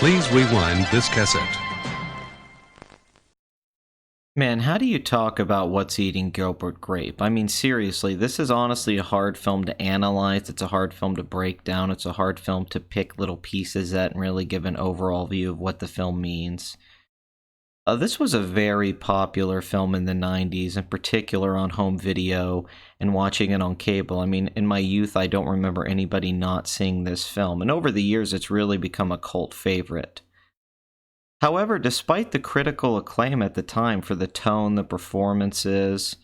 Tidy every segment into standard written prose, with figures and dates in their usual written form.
Please rewind this cassette. Man, how do you talk about What's Eating Gilbert Grape? I mean, seriously, this is honestly a hard film to analyze. It's a hard film to break down. It's a hard film to pick little pieces at and really give an overall view of what the film means. This was a very popular film in the 90s, in particular on home video and watching it on cable. I mean, in my youth, I don't remember anybody not seeing this film, and over the years, it's really become a cult favorite. However, despite the critical acclaim at the time for the tone, the performances,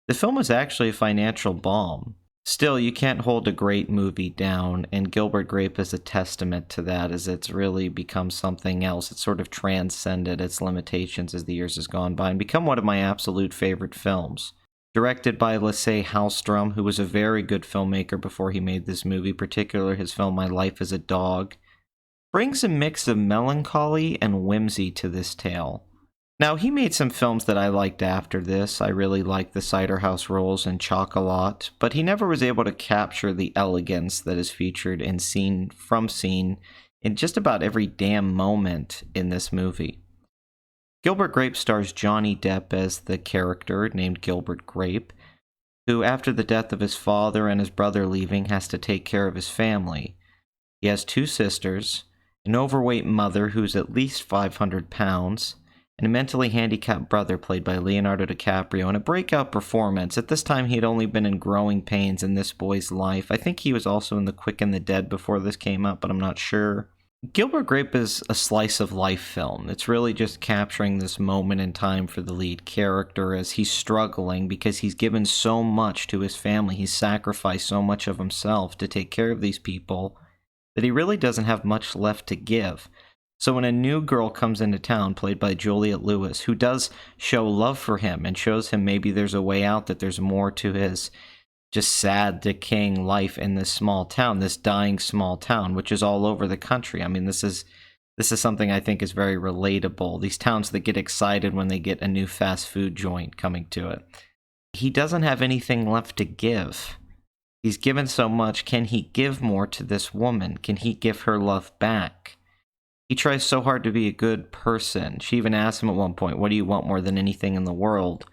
the film was actually a financial bomb. Still, you can't hold a great movie down, and Gilbert Grape is a testament to that, as it's really become something else. It's sort of transcended its limitations as the years has gone by and become one of my absolute favorite films. Directed by Lasse Hallström, who was a very good filmmaker before he made this movie, particularly his film My Life as a Dog, brings a mix of melancholy and whimsy to this tale. Now, he made some films that I liked after this. I really liked The Cider House Rules and Chocolat, but he never was able to capture the elegance that is featured in scene in just about every damn moment in this movie. Gilbert Grape stars Johnny Depp as the character named Gilbert Grape, who, after the death of his father and his brother leaving, has to take care of his family. He has two sisters, an overweight mother who's at least 500 pounds, and a mentally handicapped brother played by Leonardo DiCaprio in a breakout performance. At this time, he had only been in Growing Pains in this boy's life. I think he was also in The Quick and the Dead before this came up, but I'm not sure. Gilbert Grape is a slice of life film. It's really just capturing this moment in time for the lead character as he's struggling because he's given so much to his family. He's sacrificed so much of himself to take care of these people that he really doesn't have much left to give. So when a new girl comes into town, played by Juliette Lewis, who does show love for him and shows him maybe there's a way out, that there's more to his just sad, decaying life in this small town, this dying small town, which is all over the country. I mean, this is something I think is very relatable. These towns that get excited when they get a new fast food joint coming to it. He doesn't have anything left to give. He's given so much. Can he give more to this woman? Can he give her love back? He tries so hard to be a good person. She even asks him at one point, what do you want more than anything in the world?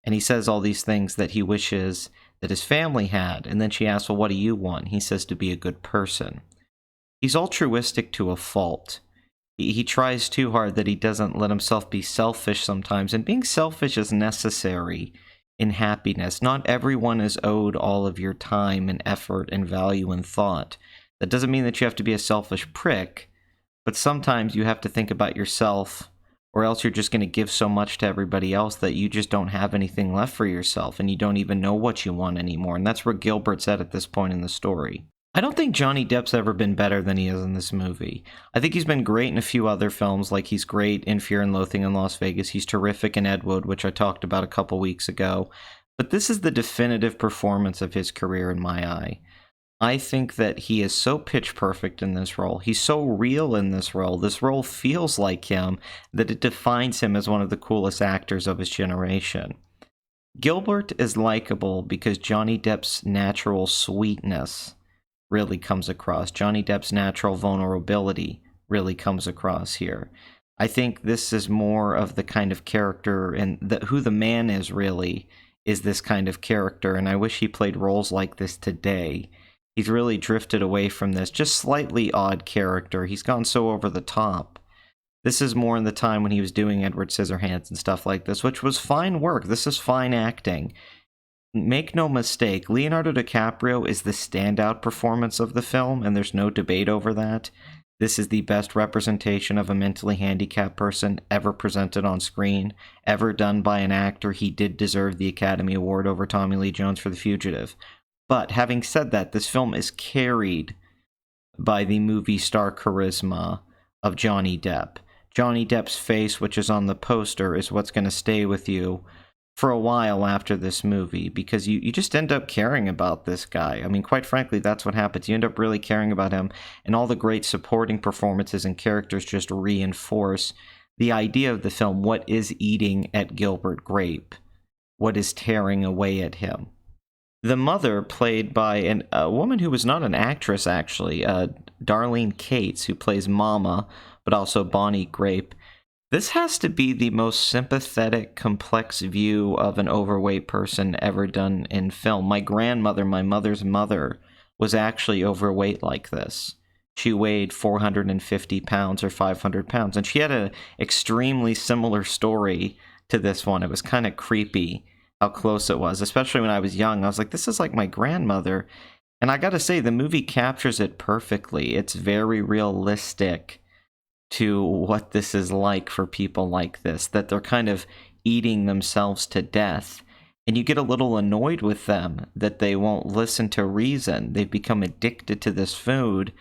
And he says all these things that he wishes that his family had. And then she asks, well, what do you want? He says to be a good person. He's altruistic to a fault. He tries too hard that he doesn't let himself be selfish sometimes. And being selfish is necessary in happiness. Not everyone is owed all of your time and effort and value and thought. That doesn't mean that you have to be a selfish prick. But sometimes you have to think about yourself, or else you're just going to give so much to everybody else that you just don't have anything left for yourself, and you don't even know what you want anymore. And that's where Gilbert's at this point in the story. I don't think Johnny Depp's ever been better than he is in this movie. I think he's been great in a few other films, like he's great in Fear and Loathing in Las Vegas. He's terrific in Ed Wood, which I talked about a couple weeks ago. But this is the definitive performance of his career in my eye. I think that he is so pitch perfect in this role. He's so real in this role. This role feels like him, that it defines him as one of the coolest actors of his generation. Gilbert is likable because Johnny Depp's natural sweetness really comes across. Johnny Depp's natural vulnerability really comes across here. I think this is more of the kind of character, and who the man is really is this kind of character, and I wish he played roles like this today. He's really drifted away from this just slightly odd character. He's gone so over the top. This is more in the time when he was doing Edward Scissorhands and stuff like this, which was fine work. This is fine acting. Make no mistake, Leonardo DiCaprio is the standout performance of the film, and there's no debate over that. This is the best representation of a mentally handicapped person ever presented on screen, ever done by an actor. He did deserve the Academy Award over Tommy Lee Jones for The Fugitive. But having said that, this film is carried by the movie star charisma of Johnny Depp. Johnny Depp's face, which is on the poster, is what's going to stay with you for a while after this movie, because you just end up caring about this guy. I mean, quite frankly, that's what happens. You end up really caring about him, and all the great supporting performances and characters just reinforce the idea of the film. What is eating at Gilbert Grape? What is tearing away at him? The mother, played by a woman who was not an actress, actually, Darlene Cates, who plays Mama, but also Bonnie Grape. This has to be the most sympathetic, complex view of an overweight person ever done in film. My grandmother, my mother's mother, was actually overweight like this. She weighed 450 pounds or 500 pounds, and she had an extremely similar story to this one. It was kind of creepy how close it was, especially when I was young. I was like, this is like my grandmother. And I gotta say, the movie captures it perfectly. It's very realistic to what this is like for people like this, that they're kind of eating themselves to death. And you get a little annoyed with them that they won't listen to reason. They've become addicted to this food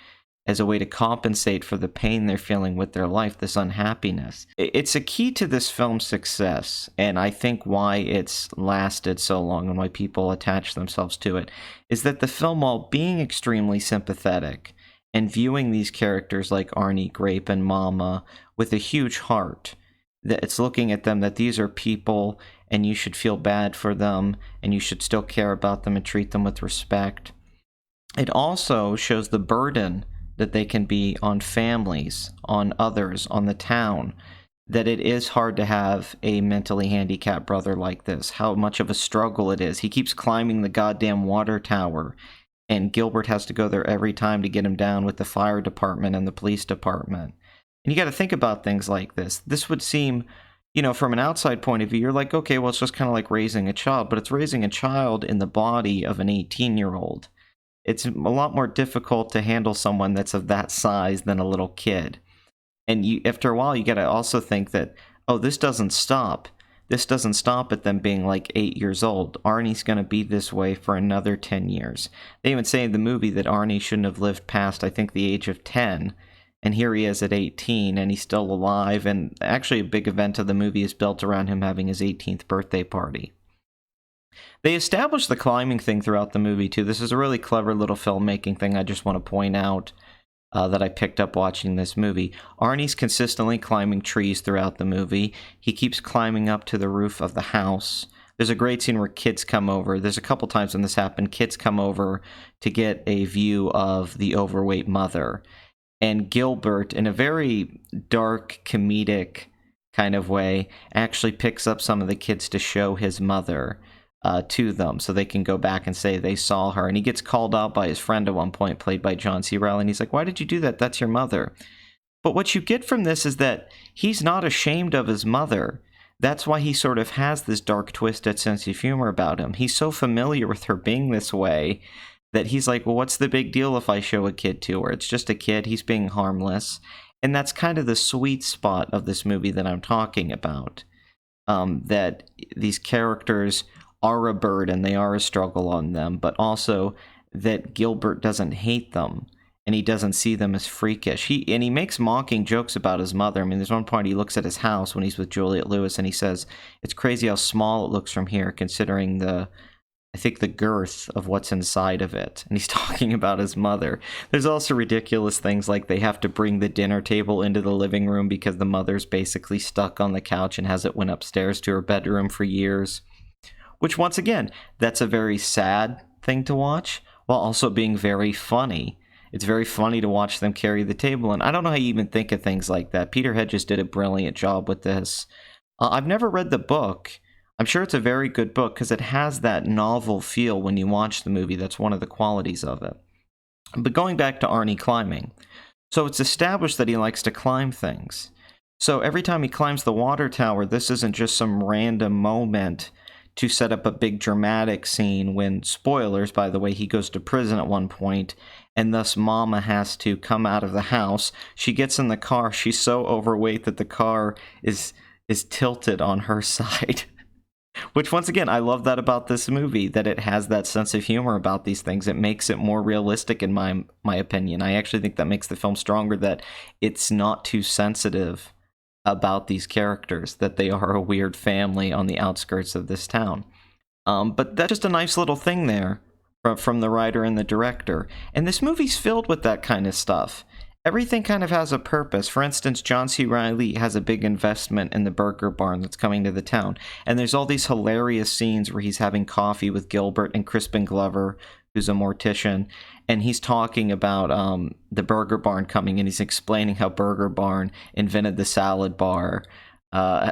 as a way to compensate for the pain they're feeling with their life, this unhappiness. It's a key to this film's success, and I think why it's lasted so long and why people attach themselves to it, is that the film, while being extremely sympathetic and viewing these characters like Arnie Grape and Mama with a huge heart, that it's looking at them that these are people and you should feel bad for them and you should still care about them and treat them with respect. It also shows the burden that they can be on families, on others, on the town, that it is hard to have a mentally handicapped brother like this, how much of a struggle it is. He keeps climbing the goddamn water tower, and Gilbert has to go there every time to get him down with the fire department and the police department. And you got to think about things like this. This would seem, from an outside point of view, you're like, okay, well, it's just kind of like raising a child, but it's raising a child in the body of an 18-year-old. It's a lot more difficult to handle someone that's of that size than a little kid. And after a while, you got to also think that, oh, this doesn't stop. This doesn't stop at them being like 8 years old. Arnie's going to be this way for another 10 years. They even say in the movie that Arnie shouldn't have lived past, I think, the age of 10. And here he is at 18, and he's still alive. And actually, a big event of the movie is built around him having his 18th birthday party. They establish the climbing thing throughout the movie, too. This is a really clever little filmmaking thing I just want to point out that I picked up watching this movie. Arnie's consistently climbing trees throughout the movie. He keeps climbing up to the roof of the house. There's a great scene where kids come over. There's a couple times when this happened. Kids come over to get a view of the overweight mother. And Gilbert, in a very dark, comedic kind of way, actually picks up some of the kids to show his mother to them so they can go back and say they saw her. And he gets called out by his friend at one point, played by John C. Reilly, and he's like, why did you do that? That's your mother. But what you get from this is that he's not ashamed of his mother. That's why he sort of has this dark, twisted sense of humor about him. He's so familiar with her being this way that he's like, well, what's the big deal if I show a kid to her? It's just a kid. He's being harmless. And that's kind of the sweet spot of this movie that I'm talking about. That these characters are a burden, they are a struggle on them, but also that Gilbert doesn't hate them and he doesn't see them as freakish. He makes mocking jokes about his mother. I mean, there's one point he looks at his house when he's with Juliette Lewis and he says, it's crazy how small it looks from here considering the girth of what's inside of it. And he's talking about his mother. There's also ridiculous things like they have to bring the dinner table into the living room because the mother's basically stuck on the couch and hasn't went upstairs to her bedroom for years. Which, once again, that's a very sad thing to watch, while also being very funny. It's very funny to watch them carry the table, and I don't know how you even think of things like that. Peter Hedges did a brilliant job with this. I've never read the book. I'm sure it's a very good book, because it has that novel feel when you watch the movie. That's one of the qualities of it. But going back to Arnie climbing. So it's established that he likes to climb things. So every time he climbs the water tower, this isn't just some random moment to set up a big dramatic scene when, spoilers, by the way, he goes to prison at one point, and thus Mama has to come out of the house. She gets in the car. She's so overweight that the car is tilted on her side. Which, once again, I love that about this movie, that it has that sense of humor about these things. It makes it more realistic, in my opinion. I actually think that makes the film stronger, that it's not too sensitive about these characters, that they are a weird family on the outskirts of this town. But that's just a nice little thing there from the writer and the director. And this movie's filled with that kind of stuff. Everything kind of has a purpose. For instance, John C. Reilly has a big investment in the burger barn that's coming to the town. And there's all these hilarious scenes where he's having coffee with Gilbert and Crispin Glover, who's a mortician, and he's talking about the Burger Barn coming in. He's explaining how Burger Barn invented the salad bar,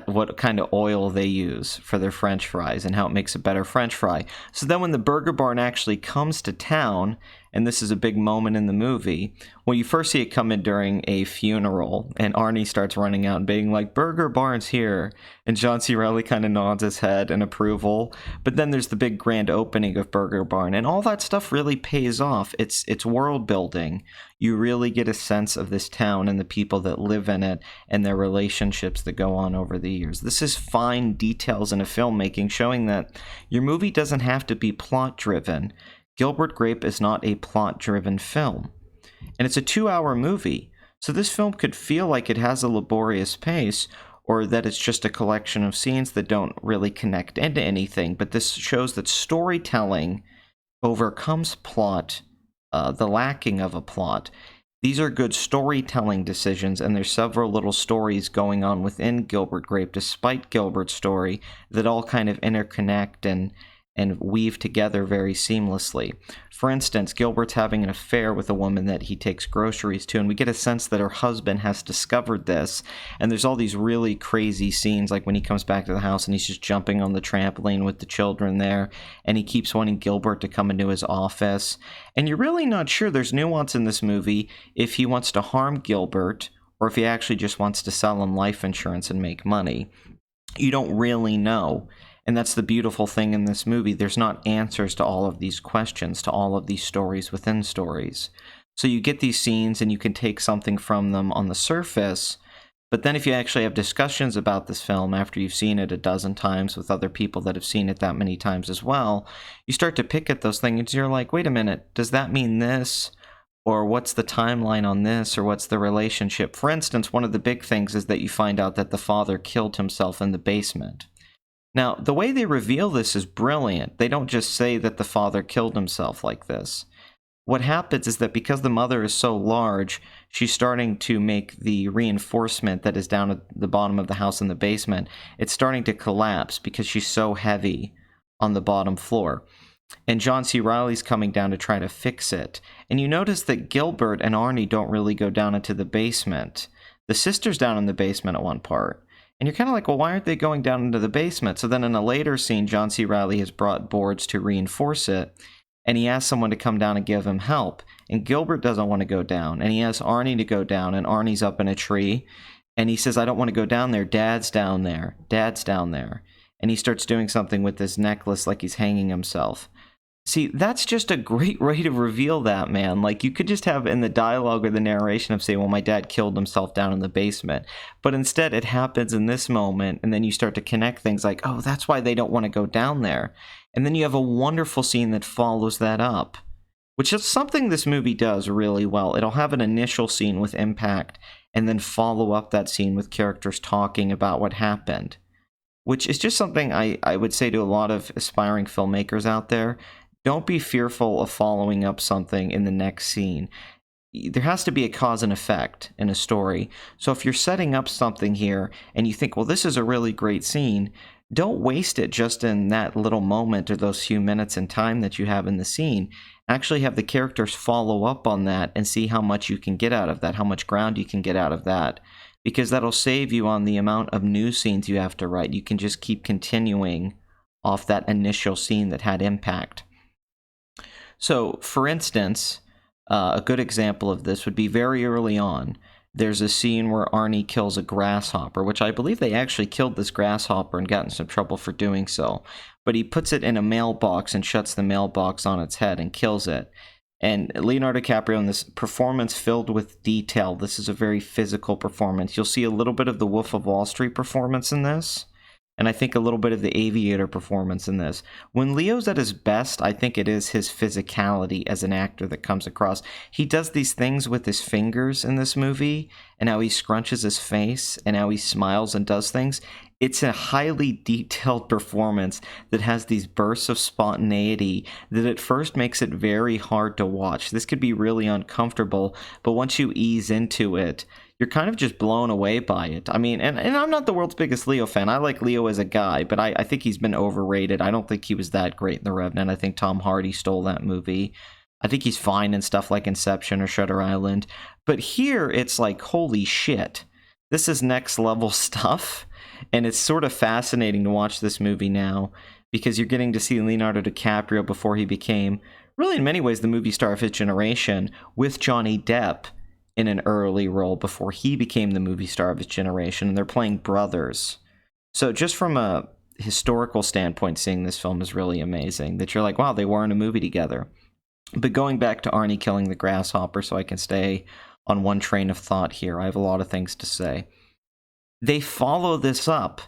what kind of oil they use for their French fries, and how it makes a better French fry. So then when the Burger Barn actually comes to town, and this is a big moment in the movie, well, you first see it come in during a funeral, and Arnie starts running out and being like, Burger Barn's here, and John C. Reilly kind of nods his head in approval. But then there's the big grand opening of Burger Barn, and all that stuff really pays off. It's world building. You really get a sense of this town and the people that live in it and their relationships that go on over the years. This is fine details in a filmmaking showing that your movie doesn't have to be plot driven. Gilbert Grape is not a plot-driven film. And it's a 2-hour movie, so this film could feel like it has a laborious pace, or that it's just a collection of scenes that don't really connect into anything, but this shows that storytelling overcomes plot, the lacking of a plot. These are good storytelling decisions, and there's several little stories going on within Gilbert Grape, despite Gilbert's story, that all kind of interconnect and weave together very seamlessly. For instance, Gilbert's having an affair with a woman that he takes groceries to, and we get a sense that her husband has discovered this, and there's all these really crazy scenes, like when he comes back to the house and he's just jumping on the trampoline with the children there, and he keeps wanting Gilbert to come into his office, and you're really not sure. There's nuance in this movie if he wants to harm Gilbert, or if he actually just wants to sell him life insurance and make money. You don't really know. And that's the beautiful thing in this movie. There's not answers to all of these questions, to all of these stories within stories. So you get these scenes and you can take something from them on the surface, but then if you actually have discussions about this film after you've seen it a dozen times with other people that have seen it that many times as well, you start to pick at those things and you're like, wait a minute, does that mean this? Or what's the timeline on this? Or what's the relationship? For instance, one of the big things is that you find out that the father killed himself in the basement. Now, the way they reveal this is brilliant. They don't just say that the father killed himself like this. What happens is that because the mother is so large, she's starting to make the reinforcement that is down at the bottom of the house in the basement, it's starting to collapse because she's so heavy on the bottom floor. And John C. Reilly's coming down to try to fix it. And you notice that Gilbert and Arnie don't really go down into the basement. The sister's down in the basement at one part. And you're kind of like, well, why aren't they going down into the basement? So then in a later scene, John C. Reilly has brought boards to reinforce it, and he asks someone to come down and give him help. And Gilbert doesn't want to go down, and he asks Arnie to go down, and Arnie's up in a tree, and he says, I don't want to go down there. Dad's down there. Dad's down there. And he starts doing something with this necklace like he's hanging himself. See, that's just a great way to reveal that, man. Like, you could just have in the dialogue or the narration of saying, well, my dad killed himself down in the basement. But instead, it happens in this moment, and then you start to connect things like, oh, that's why they don't want to go down there. And then you have a wonderful scene that follows that up, which is something this movie does really well. It'll have an initial scene with impact, and then follow up that scene with characters talking about what happened, which is just something I would say to a lot of aspiring filmmakers out there. Don't be fearful of following up something in the next scene. There has to be a cause and effect in a story. So if you're setting up something here and you think, well, this is a really great scene, don't waste it just in that little moment or those few minutes in time that you have in the scene. Actually have the characters follow up on that and see how much you can get out of that, how much ground you can get out of that. Because that'll save you on the amount of new scenes you have to write. You can just keep continuing off that initial scene that had impact. So, for instance, a good example of this would be very early on. There's a scene where Arnie kills a grasshopper, which I believe they actually killed this grasshopper and got in some trouble for doing so. But he puts it in a mailbox and shuts the mailbox on its head and kills it. And Leonardo DiCaprio in this performance filled with detail. This is a very physical performance. You'll see a little bit of the Wolf of Wall Street performance in this. And I think a little bit of the Aviator performance in this. When Leo's at his best, I think it is his physicality as an actor that comes across. He does these things with his fingers in this movie, and how he scrunches his face, and how he smiles and does things. It's a highly detailed performance that has these bursts of spontaneity that at first makes it very hard to watch. This could be really uncomfortable, but once you ease into it, you're kind of just blown away by it. I mean, and I'm not the world's biggest Leo fan. I like Leo as a guy, but I think he's been overrated. I don't think he was that great in The Revenant. I think Tom Hardy stole that movie. I think he's fine in stuff like Inception or Shutter Island. But here, it's like, holy shit. This is next level stuff. And it's sort of fascinating to watch this movie now because you're getting to see Leonardo DiCaprio before he became, really in many ways, the movie star of his generation, with Johnny Depp in an early role before he became the movie star of his generation. And they're playing brothers. So just from a historical standpoint, seeing this film is really amazing. That you're like, wow, they were in a movie together. But going back to Arnie killing the grasshopper so I can stay on one train of thought here, I have a lot of things to say. They follow this up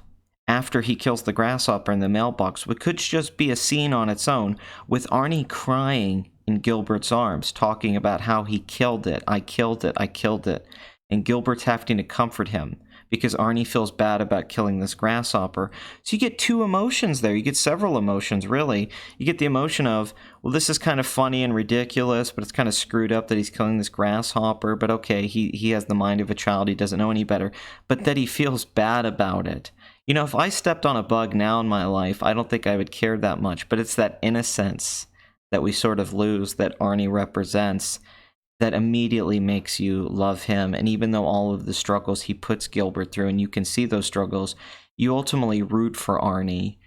after he kills the grasshopper in the mailbox, which could just be a scene on its own, with Arnie crying in Gilbert's arms, talking about how he killed it, I killed it, I killed it. And Gilbert's having to comfort him because Arnie feels bad about killing this grasshopper. So you get two emotions there. You get several emotions, really. You get the emotion of, well, this is kind of funny and ridiculous, but it's kind of screwed up that he's killing this grasshopper. But okay, he has the mind of a child. He doesn't know any better. But that he feels bad about it. You know, if I stepped on a bug now in my life, I don't think I would care that much. But it's that innocence that we sort of lose that Arnie represents that immediately makes you love him. And even though all of the struggles he puts Gilbert through, and you can see those struggles, you ultimately root for Arnie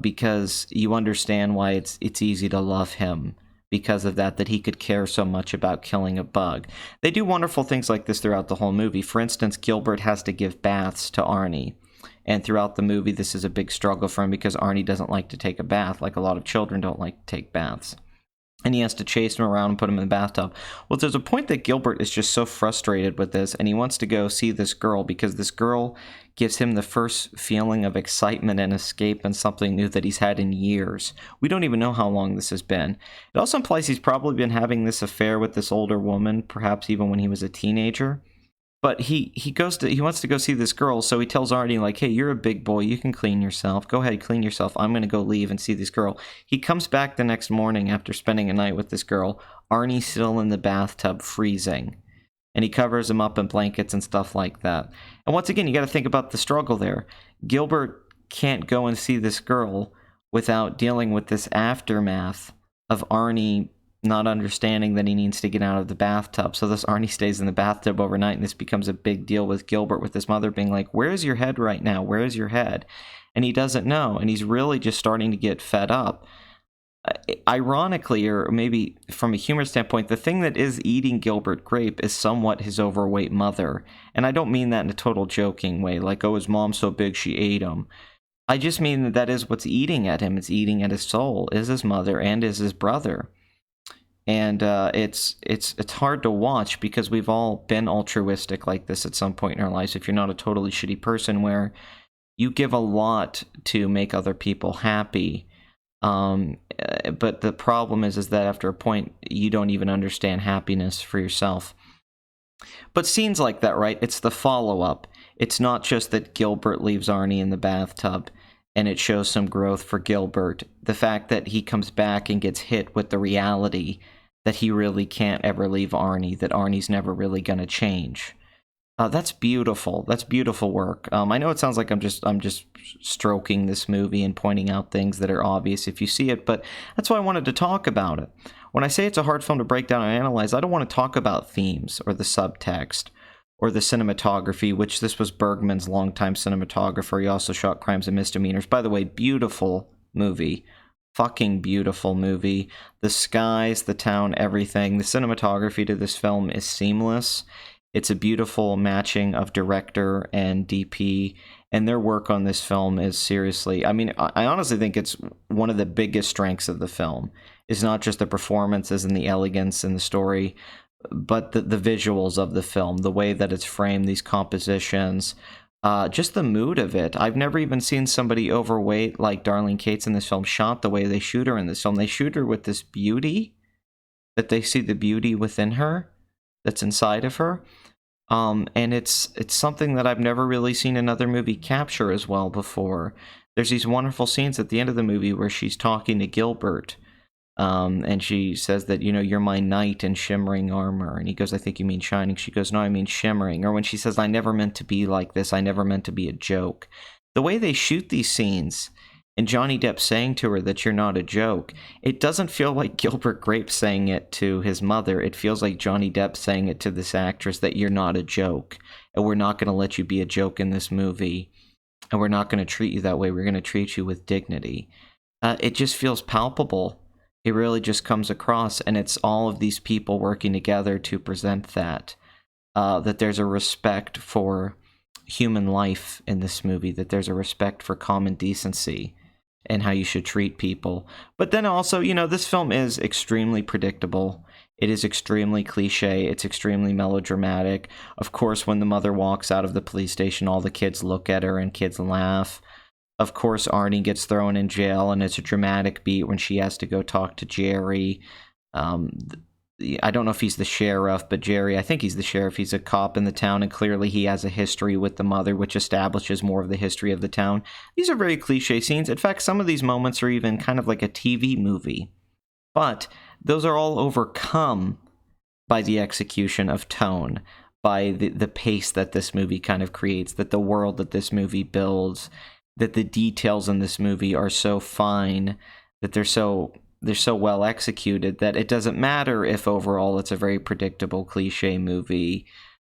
because you understand why it's easy to love him because of that he could care so much about killing a bug. They do wonderful things like this throughout the whole movie. For instance, Gilbert has to give baths to Arnie. And throughout the movie, this is a big struggle for him because Arnie doesn't like to take a bath, like a lot of children don't like to take baths. And he has to chase him around and put him in the bathtub. Well, there's a point that Gilbert is just so frustrated with this, and he wants to go see this girl because this girl gives him the first feeling of excitement and escape and something new that he's had in years. We don't even know how long this has been. It also implies he's probably been having this affair with this older woman, perhaps even when he was a teenager. But he wants to go see this girl, so he tells Arnie, like, hey, you're a big boy, you can clean yourself. Go ahead, clean yourself. I'm going to go leave and see this girl. He comes back the next morning after spending a night with this girl. Arnie's still in the bathtub, freezing. And he covers him up in blankets and stuff like that. And once again, you got to think about the struggle there. Gilbert can't go and see this girl without dealing with this aftermath of Arnie not understanding that he needs to get out of the bathtub. So this Arnie stays in the bathtub overnight, and this becomes a big deal with Gilbert, with his mother being like, where's your head right now? Where's your head? And he doesn't know, and he's really just starting to get fed up. Ironically, or maybe from a humor standpoint, the thing that is eating Gilbert Grape is somewhat his overweight mother. And I don't mean that in a total joking way, like, oh, his mom's so big she ate him. I just mean that is what's eating at him. It's eating at his soul, is his mother and is his brother. And it's hard to watch because we've all been altruistic like this at some point in our lives. If you're not a totally shitty person, where you give a lot to make other people happy, but the problem is that after a point you don't even understand happiness for yourself. But scenes like that, right? It's the follow-up. It's not just that Gilbert leaves Arnie in the bathtub and it shows some growth for Gilbert. The fact that he comes back and gets hit with the reality that he really can't ever leave Arnie, that Arnie's never really going to change. That's beautiful. That's beautiful work. I know it sounds like I'm just stroking this movie and pointing out things that are obvious if you see it, but that's why I wanted to talk about it. When I say it's a hard film to break down and analyze, I don't want to talk about themes or the subtext or the cinematography, which this was Bergman's longtime cinematographer. He also shot Crimes and Misdemeanors. By the way, beautiful movie. Fucking beautiful movie. The skies, the town, everything. The cinematography to this film is seamless. It's a beautiful matching of director and DP, and their work on this film is seriously, I mean, I honestly think it's one of the biggest strengths of the film. It's not just the performances and the elegance in the story, but the visuals of the film, the way that it's framed, these compositions, just the mood of it. I've never even seen somebody overweight like Darlene Cates in this film shot the way they shoot her in this film. They shoot her with this beauty, that they see the beauty within her that's inside of her. And it's something that I've never really seen another movie capture as well before. There's these wonderful scenes at the end of the movie where she's talking to Gilbert And she says that, you're my knight in shimmering armor. And he goes, I think you mean shining. She goes, no, I mean shimmering. Or when she says, I never meant to be like this. I never meant to be a joke. The way they shoot these scenes, and Johnny Depp saying to her that you're not a joke, it doesn't feel like Gilbert Grape saying it to his mother. It feels like Johnny Depp saying it to this actress that you're not a joke, and we're not going to let you be a joke in this movie, and we're not going to treat you that way. We're going to treat you with dignity. It just feels palpable. It really just comes across, and it's all of these people working together to present that there's a respect for human life in this movie, that there's a respect for common decency and how you should treat people. But then also, this film is extremely predictable. It is extremely cliche. It's extremely melodramatic. Of course, when the mother walks out of the police station, all the kids look at her and kids laugh. Of course, Arnie gets thrown in jail, and it's a dramatic beat when she has to go talk to Jerry. I don't know if he's the sheriff, but Jerry, I think he's the sheriff. He's a cop in the town, and clearly he has a history with the mother, which establishes more of the history of the town. These are very cliche scenes. In fact, some of these moments are even kind of like a TV movie. But those are all overcome by the execution of tone, by the pace that this movie kind of creates, that the world that this movie builds, that the details in this movie are so fine, that they're so well executed that it doesn't matter if overall it's a very predictable cliche movie.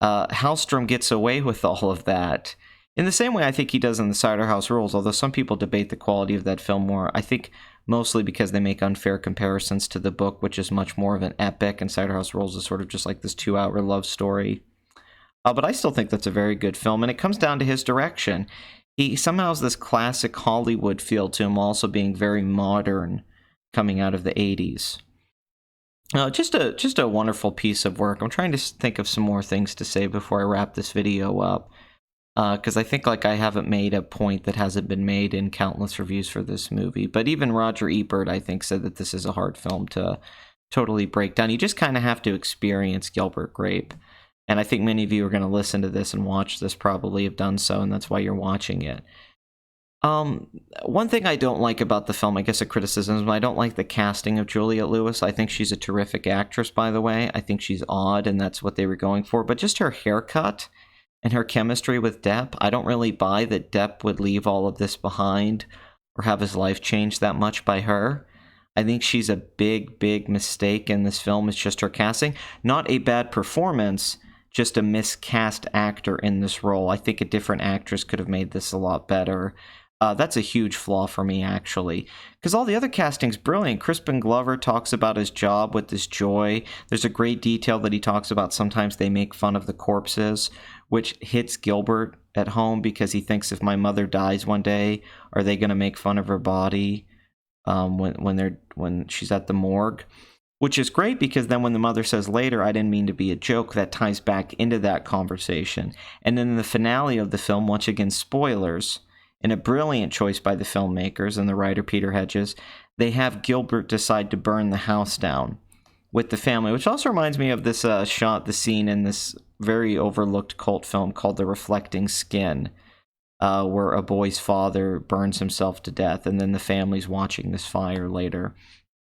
Hallstrom gets away with all of that in the same way I think he does in The Cider House Rules, although some people debate the quality of that film more. I think mostly because they make unfair comparisons to the book, which is much more of an epic, and Cider House Rules is sort of just like this 2-hour love story. But I still think that's a very good film, and it comes down to his direction. He somehow has this classic Hollywood feel to him, also being very modern, coming out of the 80s. Just a wonderful piece of work. I'm trying to think of some more things to say before I wrap this video up, because I think I haven't made a point that hasn't been made in countless reviews for this movie. But even Roger Ebert, I think, said that this is a hard film to totally break down. You just kind of have to experience Gilbert Grape. And I think many of you are going to listen to this and watch this probably have done so, and that's why you're watching it. One thing I don't like about the film, I guess a criticism, is I don't like the casting of Juliette Lewis. I think she's a terrific actress, by the way. I think she's odd, and that's what they were going for. But just her haircut and her chemistry with Depp, I don't really buy that Depp would leave all of this behind or have his life changed that much by her. I think she's a big, big mistake in this film. It's just her casting. Not a bad performance, just a miscast actor in this role. I think a different actress could have made this a lot better. That's a huge flaw for me, actually, because all the other casting's brilliant. Crispin Glover talks about his job with this joy. There's a great detail that he talks about. Sometimes they make fun of the corpses, which hits Gilbert at home because he thinks, if my mother dies one day, are they going to make fun of her body when she's at the morgue? Which is great, because then when the mother says later, I didn't mean to be a joke, that ties back into that conversation. And then in the finale of the film, once again, spoilers, in a brilliant choice by the filmmakers and the writer Peter Hedges, they have Gilbert decide to burn the house down with the family, which also reminds me of this the scene in this very overlooked cult film called The Reflecting Skin, where a boy's father burns himself to death, and then the family's watching this fire later.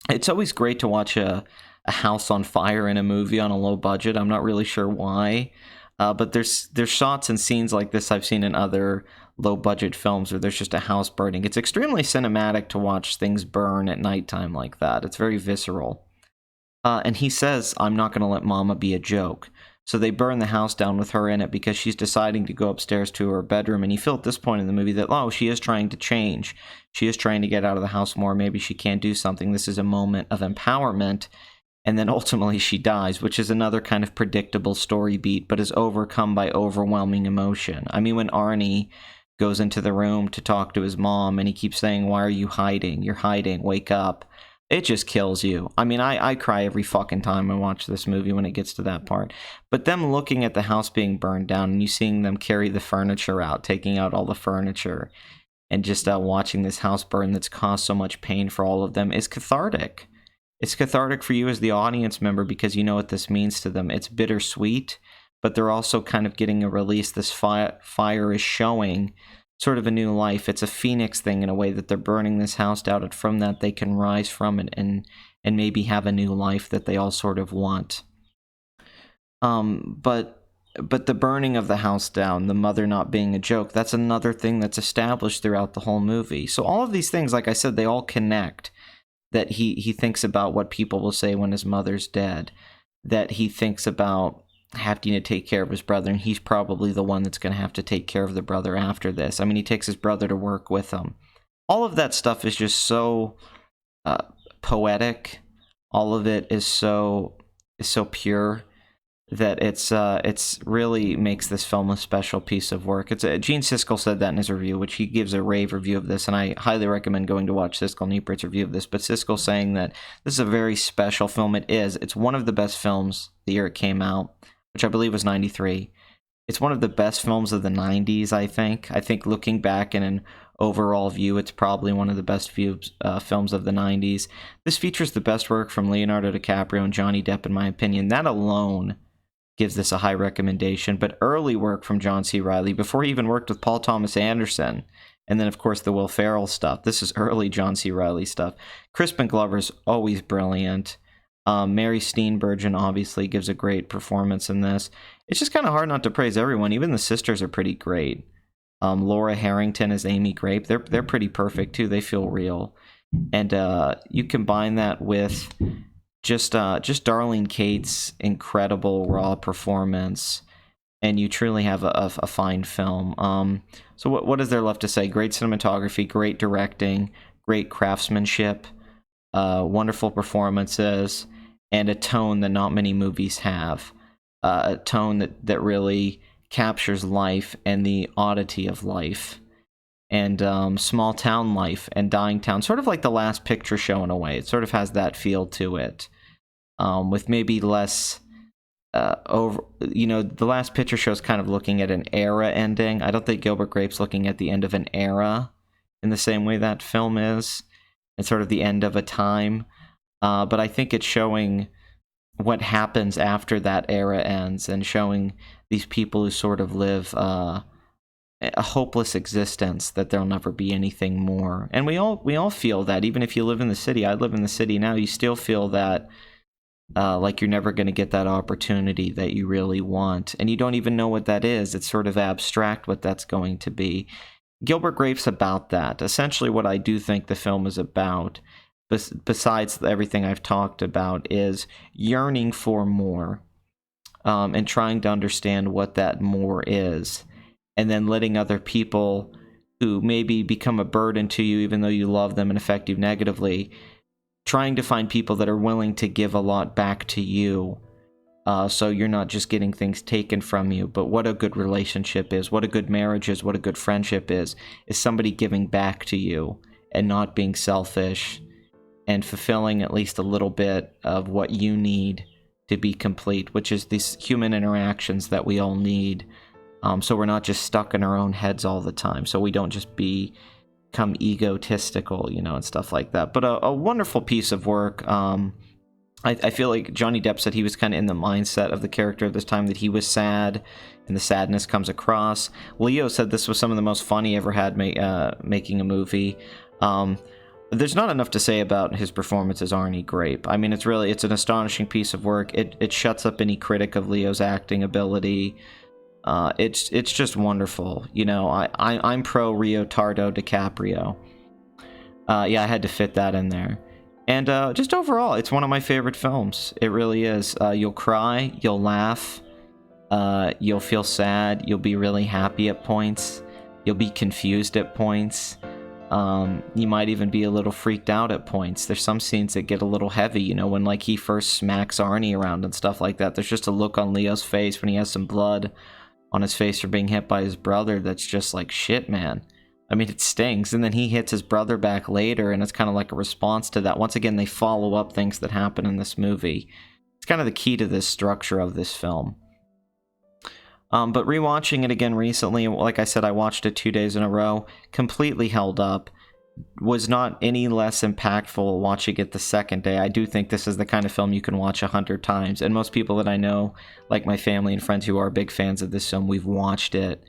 It's always great to watch a house on fire in a movie on a low budget. I'm not really sure why, but there's shots and scenes like this I've seen in other low-budget films where there's just a house burning. It's extremely cinematic to watch things burn at nighttime like that. It's very visceral. And he says, I'm not going to let Mama be a joke. So they burn the house down with her in it because she's deciding to go upstairs to her bedroom. And you feel at this point in the movie that, she is trying to change. She is trying to get out of the house more. Maybe she can do something. This is a moment of empowerment. And then ultimately she dies, which is another kind of predictable story beat, but is overcome by overwhelming emotion. I mean, when Arnie goes into the room to talk to his mom and he keeps saying, why are you hiding? You're hiding. Wake up. It just kills you. I mean, I cry every fucking time I watch this movie when it gets to that part. But them looking at the house being burned down and you seeing them carry the furniture out, taking out all the furniture, and just watching this house burn that's caused so much pain for all of them is cathartic. It's cathartic for you as the audience member because you know what this means to them. It's bittersweet, but they're also kind of getting a release. This fire is showing sort of a new life. It's a phoenix thing in a way that they're burning this house down, and from that they can rise from it and and maybe have a new life that they all sort of want. But the burning of the house down, the mother not being a joke, that's another thing that's established throughout the whole movie. So all of these things, like I said, they all connect. That he thinks about what people will say when his mother's dead. That he thinks about having to take care of his brother, and he's probably the one that's going to have to take care of the brother after this. I mean, he takes his brother to work with him. All of that stuff is just so poetic. All of it is so pure that it's really makes this film a special piece of work. Gene Siskel said that in his review, which he gives a rave review of this, and I highly recommend going to watch Siskel and Ebert's review of this. But Siskel saying that this is a very special film. It is. It's one of the best films the year it came out, which I believe was 93. It's one of the best films of the 90s, I think. I think looking back in an overall view, it's probably one of the best films of the 90s. This features the best work from Leonardo DiCaprio and Johnny Depp, in my opinion. That alone gives this a high recommendation. But early work from John C. Reilly, before he even worked with Paul Thomas Anderson, and then, of course, the Will Ferrell stuff. This is early John C. Reilly stuff. Crispin Glover's always brilliant. Mary Steenburgen obviously gives a great performance in this. It's just kind of hard not to praise everyone. Even the sisters are pretty great. Laura Harrington as Amy Grape. They're pretty perfect, too. They feel real. And you combine that with just Darlene Kate's incredible raw performance, and you truly have a fine film. So what is there left to say? Great cinematography, great directing, great craftsmanship, wonderful performances, and a tone that not many movies have. A tone that really captures life and the oddity of life, and small town life and dying town, sort of like The Last Picture Show in a way. It sort of has that feel to it, with maybe less The Last Picture Show is kind of looking at an era ending. I don't think Gilbert Grape's looking at the end of an era in the same way that film is. It's sort of the end of a time, but I think it's showing what happens after that era ends, and showing these people who sort of live a hopeless existence, that there'll never be anything more. And we all feel that, even if you live in the city. I live in the city now. You still feel that like you're never going to get that opportunity that you really want, and you don't even know what that is. It's sort of abstract what that's going to be. Gilbert Grape's about that. Essentially what I do think the film is about, besides everything I've talked about, is yearning for more, and trying to understand what that more is, and then letting other people who maybe become a burden to you, even though you love them and affect you negatively, trying to find people that are willing to give a lot back to you, so you're not just getting things taken from you. But what a good relationship is, what a good marriage is, what a good friendship is somebody giving back to you and not being selfish, and fulfilling at least a little bit of what you need to be complete, which is these human interactions that we all need, so we're not just stuck in our own heads all the time, so we don't just become egotistical, and stuff like that. But a wonderful piece of work. I feel like Johnny Depp said he was kind of in the mindset of the character at this time, that he was sad, and the sadness comes across. Leo said this was some of the most fun he ever had making a movie. There's not enough to say about his performance as Arnie Grape. I mean, it's an astonishing piece of work. It shuts up any critic of Leo's acting ability. It's just wonderful. I'm pro Rio Tardo DiCaprio. Yeah, I had to fit that in there. And just overall, it's one of my favorite films. It really is. You'll cry, you'll laugh, you'll feel sad, you'll be really happy at points, you'll be confused at points. You might even be a little freaked out at points. There's some scenes that get a little heavy, when like he first smacks Arnie around and stuff like that. There's just a look on Leo's face when he has some blood on his face for being hit by his brother that's just like, shit, man. I mean, it stings. And then he hits his brother back later, and it's kind of like a response to that. Once again, they follow up things that happen in this movie. It's kind of the key to this structure of this film. But rewatching it again recently, like I said, I watched it 2 days in a row, completely held up. Was not any less impactful watching it the second day. I do think this is the kind of film you can watch 100 times. And most people that I know, like my family and friends who are big fans of this film, we've watched it.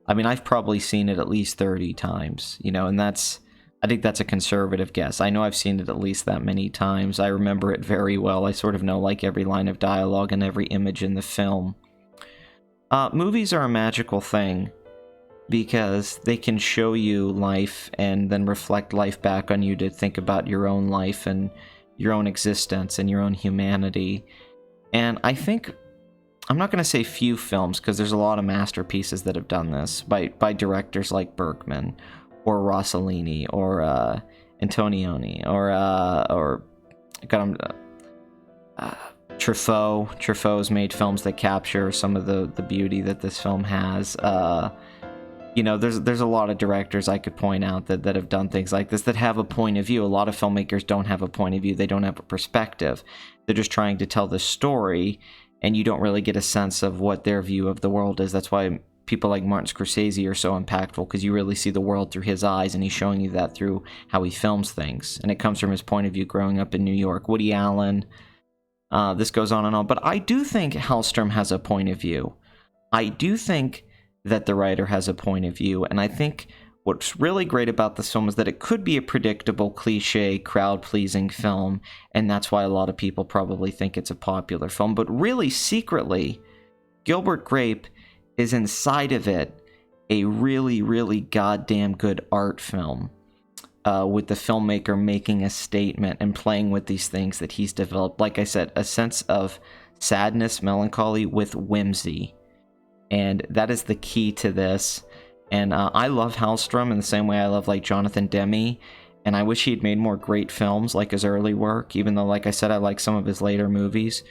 I mean, I've probably seen it at least 30 times, and I think that's a conservative guess. I know I've seen it at least that many times. I remember it very well. I sort of know like every line of dialogue and every image in the film. Movies are a magical thing because they can show you life and then reflect life back on you to think about your own life and your own existence and your own humanity. And I think, I'm not going to say few films, because there's a lot of masterpieces that have done this by directors like Bergman or Rossellini or Antonioni or Truffaut. Truffaut's made films that capture some of the beauty that this film has. You know, there's a lot of directors I could point out that have done things like this, that have a point of view. A lot of filmmakers don't have a point of view. They don't have a perspective. They're just trying to tell the story, and you don't really get a sense of what their view of the world is. That's why people like Martin Scorsese are so impactful, because you really see the world through his eyes, and he's showing you that through how he films things. And it comes from his point of view growing up in New York. Woody Allen, this goes on and on. But I do think Hellstrom has a point of view. I do think that the writer has a point of view, and I think what's really great about this film is that it could be a predictable, cliche, crowd-pleasing film, and that's why a lot of people probably think it's a popular film. But really, secretly, Gilbert Grape is inside of it a really, really goddamn good art film, with the filmmaker making a statement and playing with these things that he's developed. Like I said, a sense of sadness, melancholy with whimsy. And that is the key to this. And I love Hellstrom in the same way I love like Jonathan Demme. And I wish he had made more great films like his early work, even though, like I said, I like some of his later movies.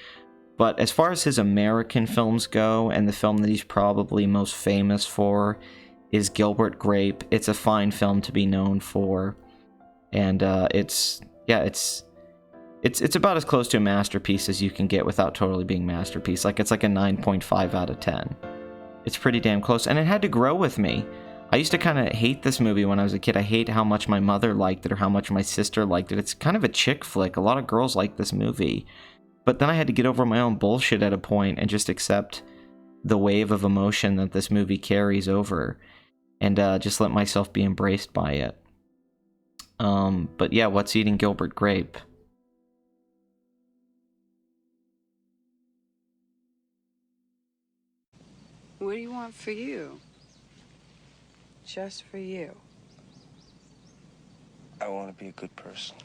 But as far as his American films go, and the film that he's probably most famous for is Gilbert Grape. It's a fine film to be known for. And it's about as close to a masterpiece as you can get without totally being masterpiece. Like, it's like a 9.5 out of 10. It's pretty damn close, and it had to grow with me. I used to kind of hate this movie when I was a kid. I hate how much my mother liked it or how much my sister liked it. It's kind of a chick flick. A lot of girls like this movie. But then I had to get over my own bullshit at a point and just accept the wave of emotion that this movie carries over, and just let myself be embraced by it. But yeah, what's eating Gilbert Grape? What do you want for you? Just for you. I want to be a good person.